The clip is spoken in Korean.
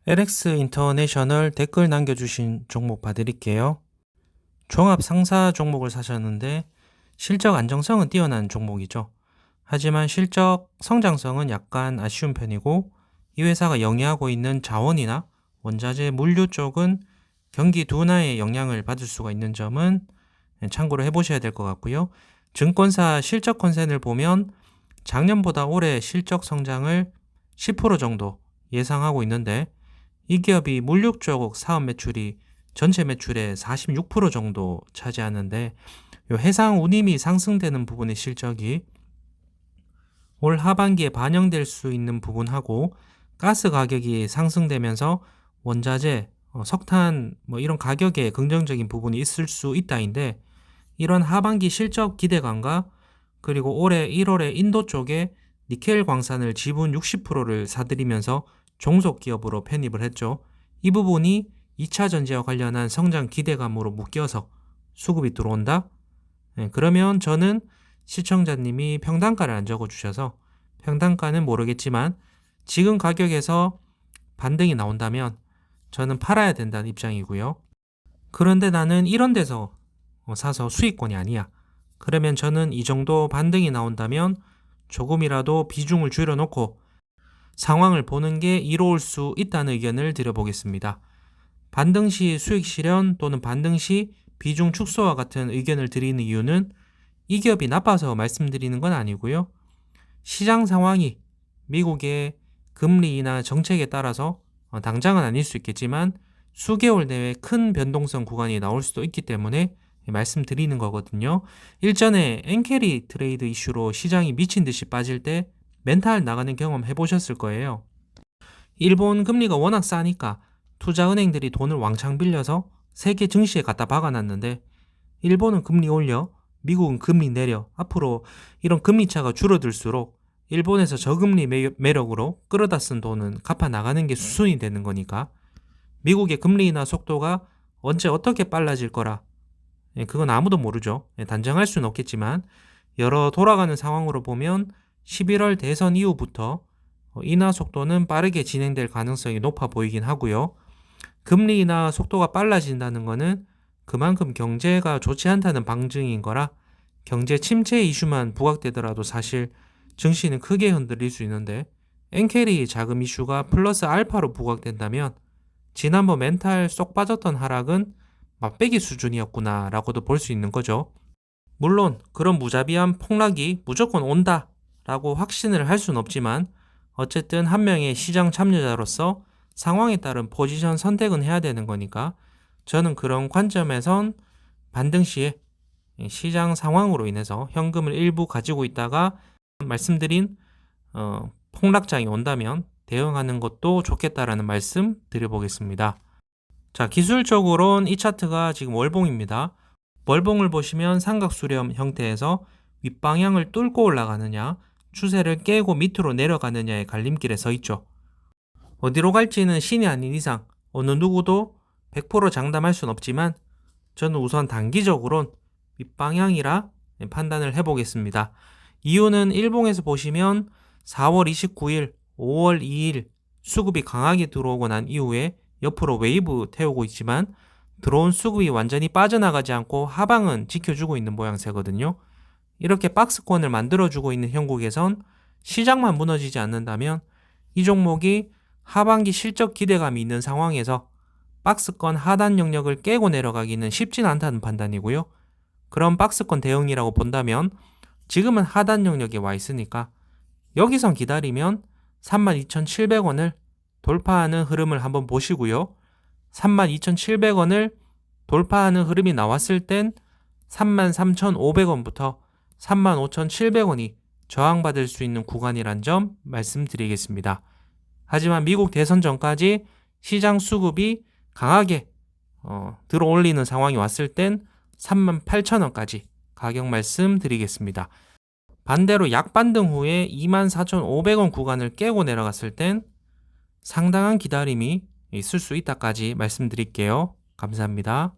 LX 인터내셔널 댓글 남겨주신 종목 봐드릴게요. 종합 상사 종목을 사셨는데 실적 안정성은 뛰어난 종목이죠. 하지만 실적 성장성은 약간 아쉬운 편이고 이 회사가 영위하고 있는 자원이나 원자재 물류 쪽은 경기 둔화에 영향을 받을 수가 있는 점은 참고로 해보셔야 될 것 같고요. 증권사 실적 컨센을 보면 작년보다 올해 실적 성장을 10% 정도 예상하고 있는데 이 기업이 물류 쪽 사업 매출이 전체 매출의 46% 정도 차지하는데 요 해상 운임이 상승되는 부분의 실적이 올 하반기에 반영될 수 있는 부분하고 가스 가격이 상승되면서 원자재, 석탄 이런 가격에 긍정적인 부분이 있을 수 있다인데 이런 하반기 실적 기대감과 그리고 올해 1월에 인도 쪽에 니켈 광산을 지분 60%를 사들이면서 종속 기업으로 편입을 했죠. 이 부분이 2차 전지와 관련한 성장 기대감으로 묶여서 수급이 들어온다? 그러면 저는 시청자님이 평단가를 안 적어주셔서 평단가는 모르겠지만 지금 가격에서 반등이 나온다면 저는 팔아야 된다는 입장이고요. 그런데 나는 이런 데서 사서 수익권이 아니야. 그러면 저는 이 정도 반등이 나온다면 조금이라도 비중을 줄여놓고 상황을 보는 게 이로울 수 있다는 의견을 드려보겠습니다. 반등 시 수익 실현 또는 반등 시 비중 축소와 같은 의견을 드리는 이유는 이 기업이 나빠서 말씀드리는 건 아니고요. 시장 상황이 미국의 금리나 정책에 따라서 당장은 아닐 수 있겠지만 수개월 내에 큰 변동성 구간이 나올 수도 있기 때문에 말씀드리는 거거든요. 일전에 엔캐리 트레이드 이슈로 시장이 미친 듯이 빠질 때 멘탈 나가는 경험 해보셨을 거예요. 일본 금리가 워낙 싸니까 투자은행들이 돈을 왕창 빌려서 세계 증시에 갖다 박아놨는데 일본은 금리 올려, 미국은 금리 내려. 앞으로 이런 금리차가 줄어들수록 일본에서 저금리 매력으로 끌어다 쓴 돈은 갚아 나가는 게 수순이 되는 거니까 미국의 금리 인하 속도가 언제 어떻게 빨라질 거라 그건 아무도 모르죠. 단정할 수는 없겠지만 여러 돌아가는 상황으로 보면 11월 대선 이후부터 인하 속도는 빠르게 진행될 가능성이 높아 보이긴 하고요. 금리 인하 속도가 빨라진다는 것은 그만큼 경제가 좋지 않다는 방증인 거라 경제 침체 이슈만 부각되더라도 사실 증시는 크게 흔들릴 수 있는데 엔캐리 자금 이슈가 플러스 알파로 부각된다면 지난번 멘탈 쏙 빠졌던 하락은 맛배기 수준이었구나 라고도 볼 수 있는 거죠. 물론 그런 무자비한 폭락이 무조건 온다 라고 확신을 할 수는 없지만 어쨌든 한 명의 시장 참여자로서 상황에 따른 포지션 선택은 해야 되는 거니까 저는 그런 관점에선 반등 시에 시장 상황으로 인해서 현금을 일부 가지고 있다가 말씀드린 폭락장이 온다면 대응하는 것도 좋겠다라는 말씀 드려보겠습니다. 자, 기술적으로는 이 차트가 지금 월봉입니다. 월봉을 보시면 삼각수렴 형태에서 윗방향을 뚫고 올라가느냐 추세를 깨고 밑으로 내려가느냐의 갈림길에 서 있죠. 어디로 갈지는 신이 아닌 이상 어느 누구도 100% 장담할 순 없지만 저는 우선 단기적으론 윗방향이라 판단을 해보겠습니다. 이유는 일봉에서 보시면 4월 29일, 5월 2일 수급이 강하게 들어오고 난 이후에 옆으로 웨이브 태우고 있지만 들어온 수급이 완전히 빠져나가지 않고 하방은 지켜주고 있는 모양새거든요. 이렇게 박스권을 만들어주고 있는 형국에선 시장만 무너지지 않는다면 이 종목이 하반기 실적 기대감이 있는 상황에서 박스권 하단 영역을 깨고 내려가기는 쉽진 않다는 판단이고요. 그런 박스권 대응이라고 본다면 지금은 하단 영역에 와 있으니까 여기선 기다리면 32,700원을 돌파하는 흐름을 한번 보시고요. 32,700원을 돌파하는 흐름이 나왔을 땐 33,500원부터 35,700원이 저항받을 수 있는 구간이란 점 말씀드리겠습니다. 하지만 미국 대선 전까지 시장 수급이 강하게 들어올리는 상황이 왔을 땐 38,000원까지 가격 말씀드리겠습니다. 반대로 약반등 후에 24,500원 구간을 깨고 내려갔을 땐 상당한 기다림이 있을 수 있다까지 말씀드릴게요. 감사합니다.